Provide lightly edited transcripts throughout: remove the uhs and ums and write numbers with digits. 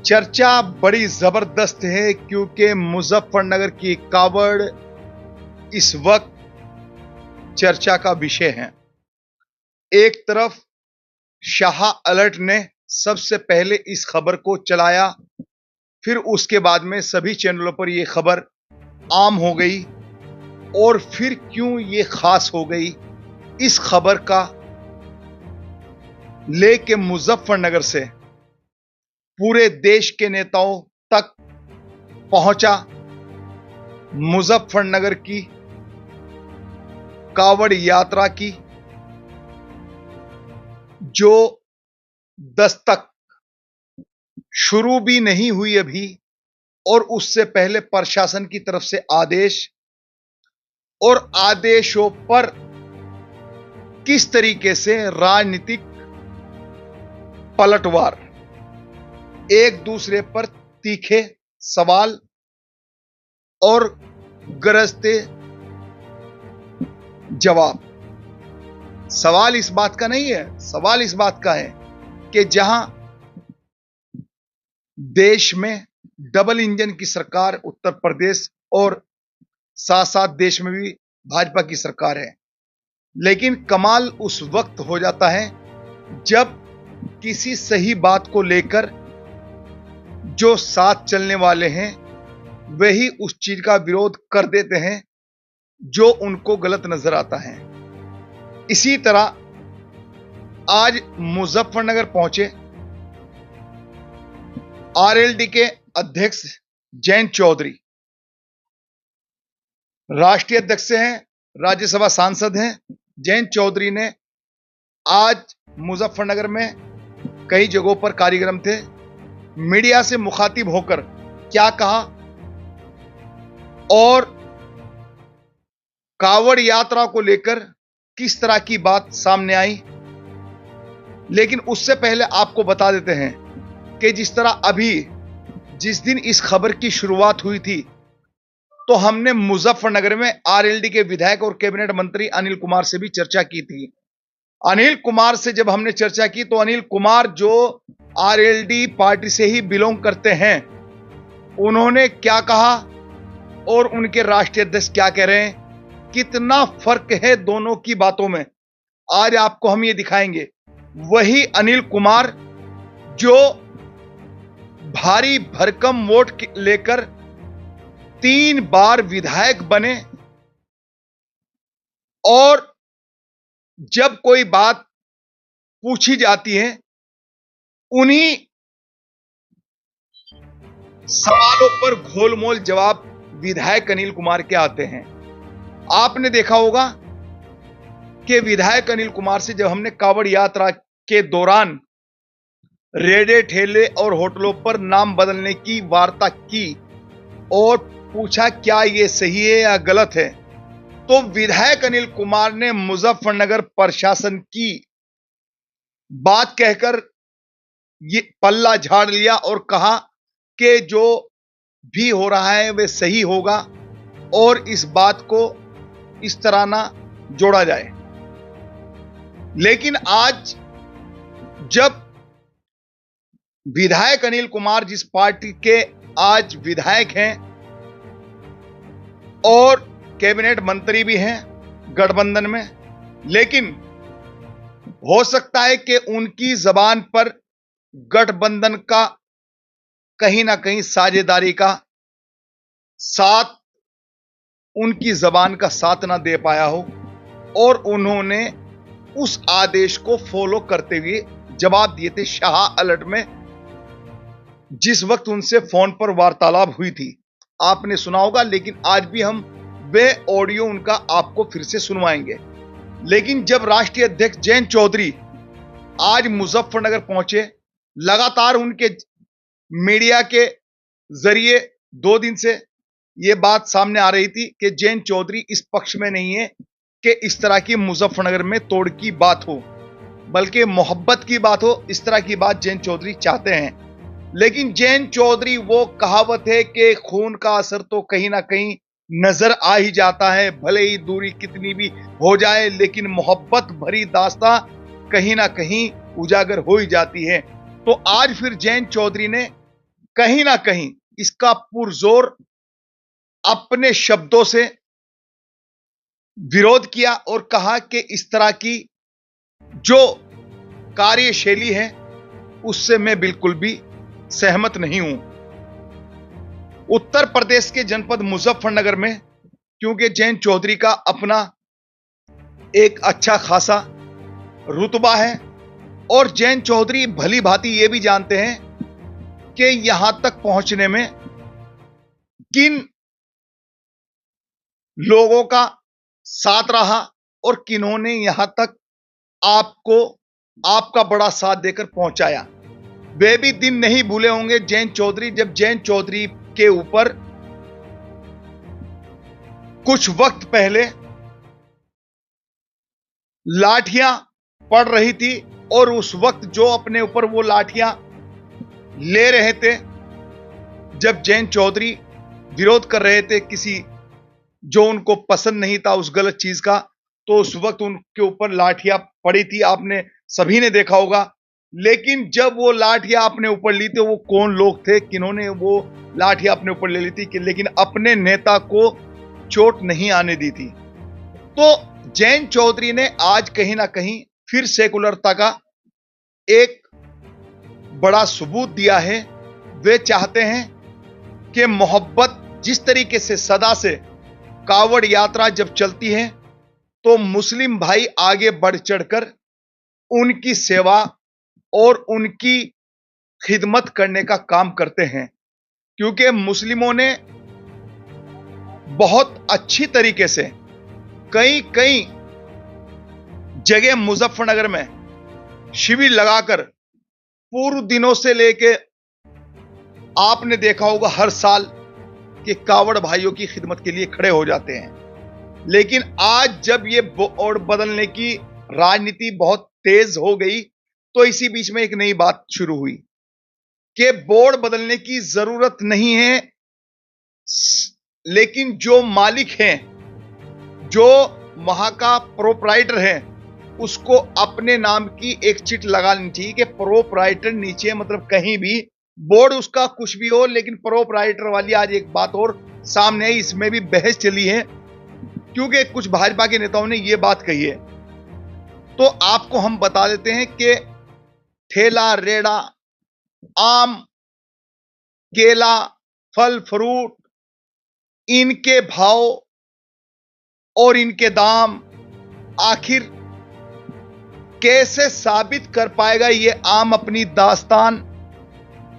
चर्चा बड़ी जबरदस्त है क्योंकि मुजफ्फरनगर की कावड़ इस वक्त चर्चा का विषय है। एक तरफ शाह अलर्ट ने सबसे पहले इस खबर को चलाया, फिर उसके बाद में सभी चैनलों पर यह खबर आम हो गई। और फिर क्यों ये खास हो गई, इस खबर का लेके मुजफ्फरनगर से पूरे देश के नेताओं तक पहुंचा। मुजफ्फरनगर की कावड़ यात्रा की जो दस्तक शुरू भी नहीं हुई अभी, और उससे पहले प्रशासन की तरफ से आदेश और आदेशों पर किस तरीके से राजनीतिक पलटवार, एक दूसरे पर तीखे सवाल और गरजते जवाब। सवाल इस बात का नहीं है, सवाल इस बात का है कि जहां देश में डबल इंजन की सरकार उत्तर प्रदेश और साथ साथ देश में भी भाजपा की सरकार है, लेकिन कमाल उस वक्त हो जाता है जब किसी सही बात को लेकर जो साथ चलने वाले हैं वही उस चीज का विरोध कर देते हैं जो उनको गलत नजर आता है। इसी तरह आज मुजफ्फरनगर पहुंचे आरएलडी के अध्यक्ष जयंत चौधरी, राष्ट्रीय अध्यक्ष हैं, राज्यसभा सांसद हैं। जयंत चौधरी ने आज मुजफ्फरनगर में कई जगहों पर कार्यक्रम थे, मीडिया से मुखातिब होकर क्या कहा और कावड़ यात्रा को लेकर किस तरह की बात सामने आई। लेकिन उससे पहले आपको बता देते हैं कि जिस तरह अभी जिस दिन इस खबर की शुरुआत हुई थी तो हमने मुजफ्फरनगर में आरएलडी के विधायक और कैबिनेट मंत्री अनिल कुमार से भी चर्चा की थी। अनिल कुमार से जब हमने चर्चा की तो अनिल कुमार जो आरएलडी पार्टी से ही बिलोंग करते हैं, उन्होंने क्या कहा और उनके राष्ट्रीय अध्यक्ष क्या कह रहे हैं, कितना फर्क है दोनों की बातों में, आज आपको हम ये दिखाएंगे। वही अनिल कुमार जो भारी भरकम वोट लेकर 3 बार विधायक बने और जब कोई बात पूछी जाती है उन्हीं सवालों पर घोलमोल जवाब विधायक अनिल कुमार के आते हैं। आपने देखा होगा कि विधायक अनिल कुमार से जब हमने कावड़ यात्रा के दौरान रेड़े ठेले और होटलों पर नाम बदलने की वार्ता की और पूछा क्या ये सही है या गलत है, तो विधायक अनिल कुमार ने मुजफ्फरनगर प्रशासन की बात कहकर ये पल्ला झाड़ लिया और कहा कि जो भी हो रहा है वह सही होगा और इस बात को इस तरह ना जोड़ा जाए। लेकिन आज जब विधायक अनिल कुमार जिस पार्टी के आज विधायक हैं और कैबिनेट मंत्री भी हैं गठबंधन में, लेकिन हो सकता है कि उनकी जबान पर गठबंधन का कहीं ना कहीं साझेदारी का साथ उनकी जबान का साथ ना दे पाया हो और उन्होंने उस आदेश को फॉलो करते हुए जवाब दिए थे। शाह अलर्ट में जिस वक्त उनसे फोन पर वार्तालाप हुई थी आपने सुना होगा, लेकिन आज भी हम वे ऑडियो उनका आपको फिर से सुनवाएंगे। लेकिन जब राष्ट्रीय अध्यक्ष जयंत चौधरी आज मुजफ्फरनगर पहुंचे, लगातार उनके मीडिया के जरिए 2 दिन से यह बात सामने आ रही थी कि जयंत चौधरी इस पक्ष में नहीं है कि इस तरह की मुजफ्फरनगर में तोड़ की बात हो, बल्कि मोहब्बत की बात हो। इस तरह की बात जयंत चौधरी चाहते हैं। लेकिन जयंत चौधरी, वो कहावत है कि खून का असर तो कहीं ना कहीं नजर आ ही जाता है, भले ही दूरी कितनी भी हो जाए, लेकिन मोहब्बत भरी दास्तां कहीं ना कहीं उजागर हो ही जाती है। तो आज फिर जयंत चौधरी ने कहीं ना कहीं इसका पुरजोर अपने शब्दों से विरोध किया और कहा कि इस तरह की जो कार्यशैली है उससे मैं बिल्कुल भी सहमत नहीं हूं। उत्तर प्रदेश के जनपद मुजफ्फरनगर में क्योंकि जयंत चौधरी का अपना एक अच्छा खासा रुतबा है और जयंत चौधरी भली भांति ये भी जानते हैं कि यहां तक पहुंचने में किन लोगों का साथ रहा और किन्होंने यहां तक आपको आपका बड़ा साथ देकर पहुंचाया। वे भी दिन नहीं भूले होंगे जयंत चौधरी, जब जयंत चौधरी के ऊपर कुछ वक्त पहले लाठियां पड़ रही थी और उस वक्त जो अपने ऊपर वो लाठियां ले रहे थे, जब जयंत चौधरी विरोध कर रहे थे किसी जो उनको पसंद नहीं था उस गलत चीज का, तो उस वक्त उनके ऊपर लाठियां पड़ी थी, आपने सभी ने देखा होगा। लेकिन जब वो लाठियां अपने ऊपर ली थी, वो कौन लोग थे, किन्होंने वो लाठियां अपने ऊपर ले ली थी, लेकिन अपने नेता को चोट नहीं आने दी थी। तो जयंत चौधरी ने आज कहीं ना कहीं फिर सेकुलरता का एक बड़ा सबूत दिया है। वे चाहते हैं कि मोहब्बत जिस तरीके से सदा से कावड़ यात्रा जब चलती है तो मुस्लिम भाई आगे बढ़ चढ़कर उनकी सेवा और उनकी खिदमत करने का काम करते हैं, क्योंकि मुस्लिमों ने बहुत अच्छी तरीके से कई कई जगह मुजफ्फरनगर में शिविर लगाकर पूर्व दिनों से लेके आपने देखा होगा हर साल कि कावड़ भाइयों की खिदमत के लिए खड़े हो जाते हैं। लेकिन आज जब ये बोर्ड बदलने की राजनीति बहुत तेज हो गई तो इसी बीच में एक नई बात शुरू हुई कि बोर्ड बदलने की जरूरत नहीं है, लेकिन जो मालिक हैं, जो वहां का प्रोप्राइटर है, उसको अपने नाम की एक चिट लगानी चाहिए कि प्रोप्राइटर नीचे, मतलब कहीं भी बोर्ड उसका कुछ भी हो, लेकिन प्रोप्राइटर वाली आज एक बात और सामने आई, इसमें भी बहस चली है क्योंकि कुछ भाजपा के नेताओं ने यह बात कही है। तो आपको हम बता देते हैं कि ठेला रेड़ा, आम, केला, फल फ्रूट, इनके भाव और इनके दाम आखिर कैसे साबित कर पाएगा ये आम अपनी दास्तान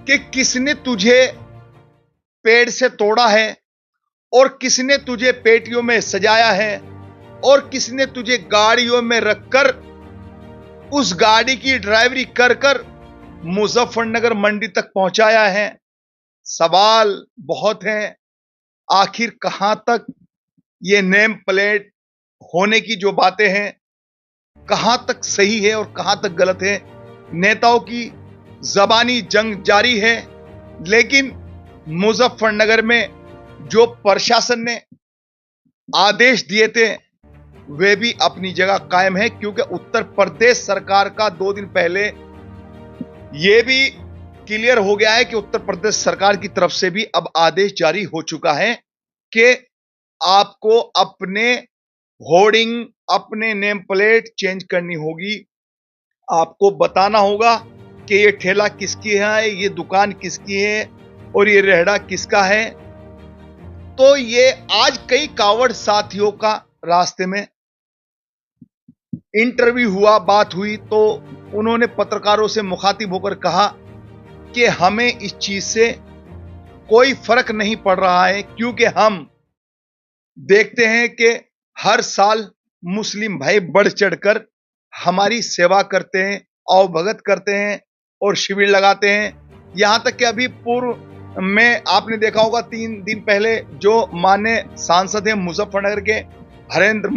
कि किसने तुझे पेड़ से तोड़ा है और किसने तुझे पेटियों में सजाया है और किसने तुझे गाड़ियों में रखकर उस गाड़ी की ड्राइवरी कर कर मुजफ्फरनगर मंडी तक पहुंचाया है। सवाल बहुत हैं, आखिर कहां तक ये नेम प्लेट होने की जो बातें हैं कहां तक सही है और कहां तक गलत है। नेताओं की जबानी जंग जारी है, लेकिन मुजफ्फरनगर में जो प्रशासन ने आदेश दिए थे वे भी अपनी जगह कायम है, क्योंकि उत्तर प्रदेश सरकार का 2 दिन पहले यह भी क्लियर हो गया है कि उत्तर प्रदेश सरकार की तरफ से भी अब आदेश जारी हो चुका है कि आपको अपने होर्डिंग, अपने नेम प्लेट चेंज करनी होगी। आपको बताना होगा कि ये ठेला किसकी है, ये दुकान किसकी है और ये रेहड़ा किसका है। तो ये आज कई कावड़ साथियों का रास्ते में इंटरव्यू हुआ, बात हुई, तो उन्होंने पत्रकारों से मुखातिब होकर कहा कि हमें इस चीज से कोई फर्क नहीं पड़ रहा है, क्योंकि हम देखते हैं कि हर साल मुस्लिम भाई बढ़ चढ़कर हमारी सेवा करते हैं, अवभगत करते हैं और शिविर लगाते हैं। यहां तक कि अभी पूर्व में आपने देखा होगा 3 दिन पहले जो माननीय सांसद हैं मुजफ्फरनगर के हरेंद्र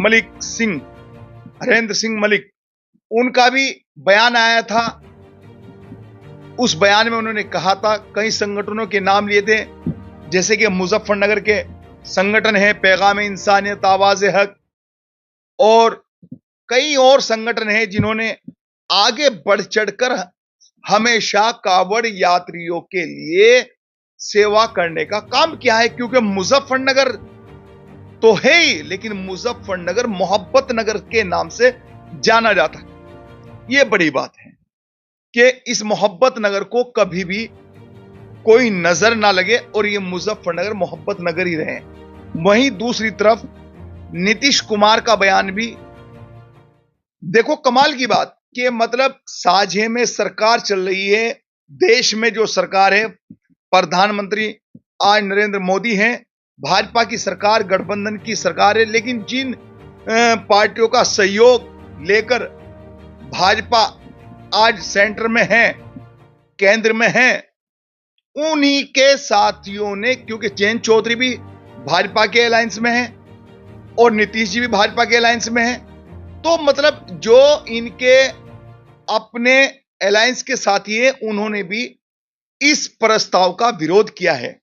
सिंह मलिक, उनका भी बयान आया था। उस बयान में उन्होंने कहा था, कई संगठनों के नाम लिए थे, जैसे कि मुजफ्फरनगर के संगठन है पैगाम इंसानियत, आवाज हक, और कई और संगठन हैं जिन्होंने आगे बढ़ चढ़कर हमेशा कावड़ यात्रियों के लिए सेवा करने का काम किया है, क्योंकि मुजफ्फरनगर तो है ही, लेकिन मुजफ्फरनगर मोहब्बत नगर के नाम से जाना जाता है। यह बड़ी बात है कि इस मोहब्बत नगर को कभी भी कोई नजर ना लगे और यह मुजफ्फरनगर मोहब्बत नगर ही रहे। वहीं दूसरी तरफ नीतीश कुमार का बयान भी देखो, कमाल की बात कि मतलब साझे में सरकार चल रही है, देश में जो सरकार है, प्रधानमंत्री आज नरेंद्र मोदी हैं, भाजपा की सरकार गठबंधन की सरकार है, लेकिन जिन पार्टियों का सहयोग लेकर भाजपा आज सेंटर में है, केंद्र में है, उन्हीं के साथियों ने, क्योंकि जयंत चौधरी भी भाजपा के अलायंस में है और नीतीश जी भी भाजपा के अलायंस में है, तो मतलब जो इनके अपने अलायंस के साथी है, उन्होंने भी इस प्रस्ताव का विरोध किया है,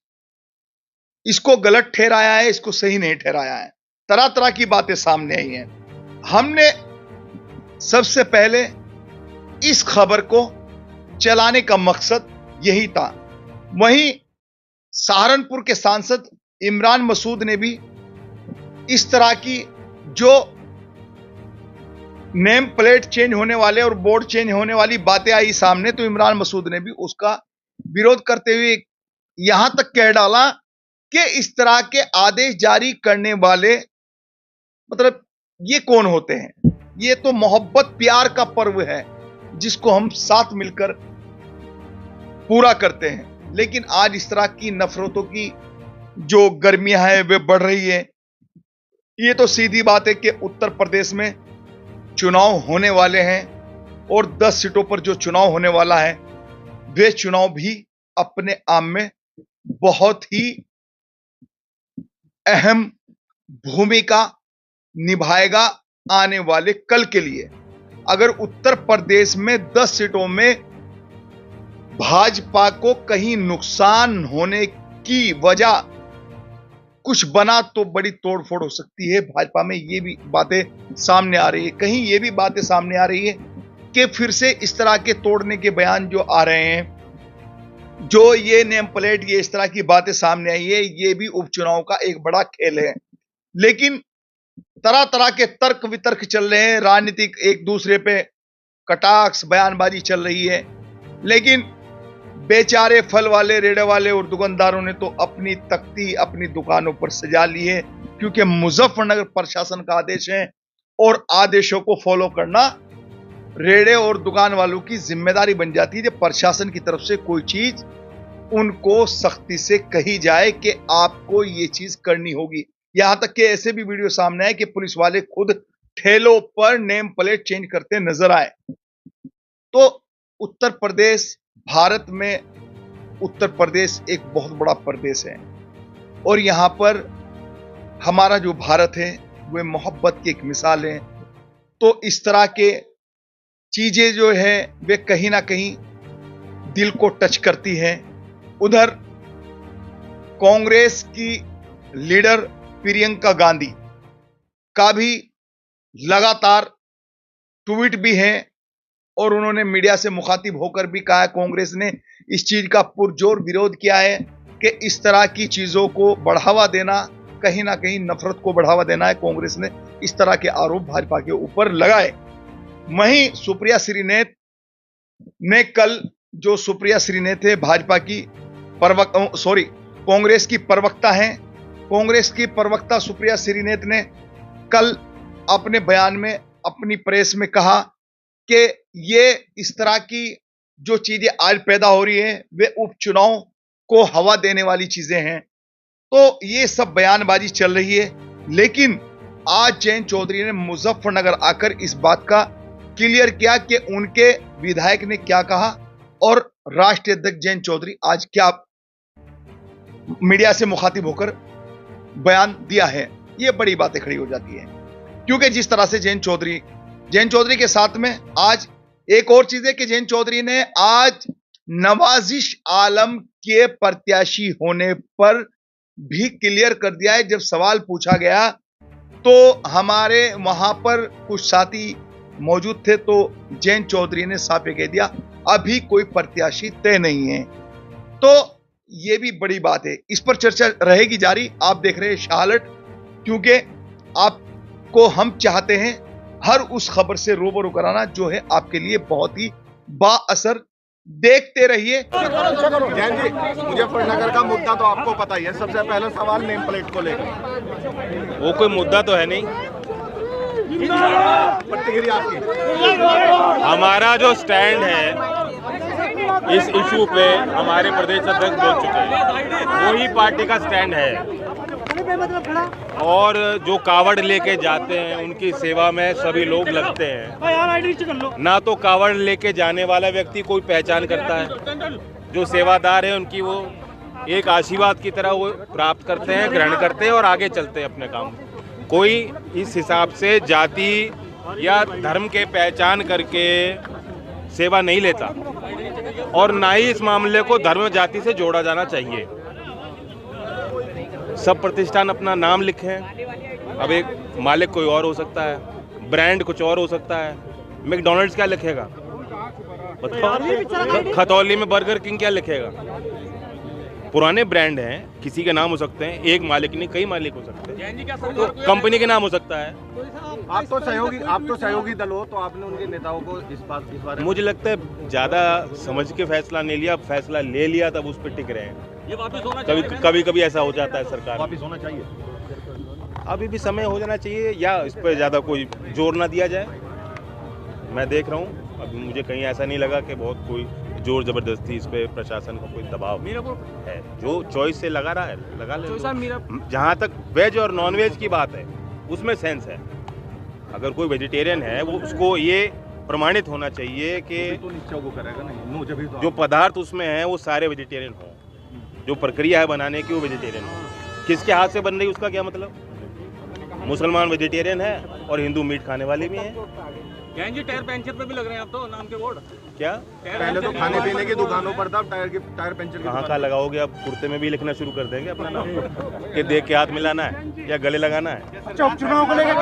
इसको गलत ठहराया है, इसको सही नहीं ठहराया है। तरह तरह की बातें सामने आई हैं। हमने सबसे पहले इस खबर को चलाने का मकसद यही था। वहीं सहारनपुर के सांसद इमरान मसूद ने भी इस तरह की जो नेम प्लेट चेंज होने वाले और बोर्ड चेंज होने वाली बातें आई सामने, तो इमरान मसूद ने भी उसका विरोध करते हुए यहां तक कह डाला कि इस तरह के आदेश जारी करने वाले मतलब ये कौन होते हैं? ये तो मोहब्बत प्यार का पर्व है जिसको हम साथ मिलकर पूरा करते हैं, लेकिन आज इस तरह की नफरतों की जो गर्मियां हैं वे बढ़ रही है। ये तो सीधी बात है कि उत्तर प्रदेश में चुनाव होने वाले हैं और 10 सीटों पर जो चुनाव होने वाला है, वे चुनाव भी अपने आप में बहुत ही अहम भूमिका निभाएगा आने वाले कल के लिए। अगर उत्तर प्रदेश में 10 सीटों में भाजपा को कहीं नुकसान होने की वजह कुछ बना तो बड़ी तोड़फोड़ हो सकती है भाजपा में। ये भी बातें सामने आ रही है, कहीं ये भी बातें सामने आ रही है कि फिर से इस तरह के तोड़ने के बयान जो आ रहे हैं, जो ये नेम प्लेट, ये इस तरह की बातें सामने आई है, ये भी उपचुनाव का एक बड़ा खेल है। लेकिन तरह तरह के तर्क वितर्क चल रहे हैं, राजनीतिक एक दूसरे पे कटाक्ष बयानबाजी चल रही है, लेकिन बेचारे फल वाले, रेड़े वाले और दुकानदारों ने तो अपनी तख्ती अपनी दुकानों पर सजा ली है, क्योंकि मुजफ्फरनगर प्रशासन का आदेश है और आदेशों को फॉलो करना रेड़े और दुकान वालों की जिम्मेदारी बन जाती है। जब प्रशासन की तरफ से कोई चीज उनको सख्ती से कही जाए कि आपको ये चीज करनी होगी। यहां तक कि ऐसे भी वीडियो सामने आए कि पुलिस वाले खुद ठेलों पर नेम प्लेट चेंज करते नजर आए। तो उत्तर प्रदेश, भारत में उत्तर प्रदेश एक बहुत बड़ा प्रदेश है और यहां पर हमारा जो भारत है वह मोहब्बत की एक मिसाल है। तो इस तरह के चीजें जो है वे कहीं ना कहीं दिल को टच करती हैं। उधर कांग्रेस की लीडर प्रियंका गांधी का भी लगातार ट्वीट भी है और उन्होंने मीडिया से मुखातिब होकर भी कहा है, कांग्रेस ने इस चीज का पुरजोर विरोध किया है कि इस तरह की चीजों को बढ़ावा देना कहीं ना कहीं नफरत को बढ़ावा देना है। कांग्रेस ने इस तरह के आरोप भाजपा के ऊपर लगाए। वहीं सुप्रिया श्रीनेत ने कल, जो सुप्रिया श्रीनेत है भाजपा की कांग्रेस की प्रवक्ता हैं, कांग्रेस की प्रवक्ता सुप्रिया श्रीनेत ने कल अपने बयान में अपनी प्रेस में कहा कि ये इस तरह की जो चीजें आज पैदा हो रही है वे उपचुनाव को हवा देने वाली चीजें हैं। तो ये सब बयानबाजी चल रही है, लेकिन आज जयंत चौधरी ने मुजफ्फरनगर आकर इस बात का क्लियर किया कि उनके विधायक ने क्या कहा और राष्ट्रीय अध्यक्ष जयंत चौधरी आज क्या मीडिया से मुखातिब होकर बयान दिया है। ये बड़ी बातें खड़ी हो जाती है, क्योंकि जिस तरह से जयंत चौधरी के साथ में आज एक और चीज है कि जयंत चौधरी ने आज नवाजिश आलम के प्रत्याशी होने पर भी क्लियर कर दिया है। जब सवाल पूछा गया तो हमारे वहां पर कुछ साथी मौजूद थे, तो जयंत चौधरी ने साफ कह दिया अभी कोई प्रत्याशी तय नहीं है। तो ये भी बड़ी बात है। इस पर चर्चा रहेगी जारी। आप देख रहे हैं शाहलट, क्योंकि आपको हम चाहते हैं हर उस खबर से रूबरू कराना जो है आपके लिए बहुत ही बाअसर। देखते रहिए। जैन जी, मुजफ्फरनगर का मुद्दा तो आपको पता ही है। सबसे पहला सवाल नेम प्लेट को लेकर। वो कोई मुद्दा तो है नहीं। प्रतिक्रिया आपकी। हमारा जो स्टैंड है इस इशू पे हमारे प्रदेश अध्यक्ष बोल चुके हैं, वही पार्टी का स्टैंड है। और जो कावड़ लेके जाते हैं उनकी सेवा में सभी लोग लगते हैं। ना तो कावड़ लेके जाने वाला व्यक्ति कोई पहचान करता है, जो सेवादार है उनकी वो एक आशीर्वाद की तरह वो प्राप्त करते हैं, ग्रहण करते हैं और आगे चलते हैं अपने काम। कोई इस हिसाब से जाति या धर्म के पहचान करके सेवा नहीं लेता, और ना ही इस मामले को धर्म जाति से जोड़ा जाना चाहिए। सब प्रतिष्ठान अपना नाम लिखें। अब एक मालिक कोई और हो सकता है, ब्रांड कुछ और हो सकता है। मैकडॉनल्ड्स क्या लिखेगा, खतौली में बर्गर किंग क्या लिखेगा? पुराने ब्रांड हैं, किसी के नाम हो सकते हैं, एक मालिक नहीं कई मालिक हो सकते हैं, तो कंपनी के नाम हो सकता है। आप तो सहयोगी दल हो, तो आपने उनके नेताओं को इस बारे मुझे लगता है ज़्यादा समझ के फैसला नहीं लिया, फैसला ले लिया तब उस पर टिक रहे हैं। ये वापस होना चाहिए। कभी ऐसा हो जाता है, सरकार वापस होना चाहिए। अभी भी समय हो जाना चाहिए, या इस पर ज़्यादा कोई जोर ना दिया जाए। मैं देख रहा हूँ, अभी मुझे कहीं ऐसा नहीं लगा कि बहुत कोई जोर जबरदस्ती इस पे प्रशासन का कोई दबाव है। जो चॉइस से लगा रहा है लगा ले। जहाँ तक वेज और नॉन वेज की बात है उसमें सेंस है। अगर कोई वेजिटेरियन है वो उसको ये प्रमाणित होना चाहिए कि जो पदार्थ उसमें है वो सारे वेजिटेरियन हों, जो प्रक्रिया है बनाने की वो वेजिटेरियन हो। किसके हाथ से बन रही उसका क्या मतलब? मुसलमान वेजिटेरियन है और हिंदू मीट खाने वाले भी हैं। जैन जी, टायर पंचर पे भी लग रहे हैं आप तो नाम के बोर्ड। क्या पहले तो खाने पीने की दुकानों पर था, टायर पंचर कहाँ का लगाओगे? अब कुर्ते में भी लिखना शुरू कर देंगे अपना नाम कि देख के हाथ मिलाना है या गले लगाना है। चुनाव को लेकर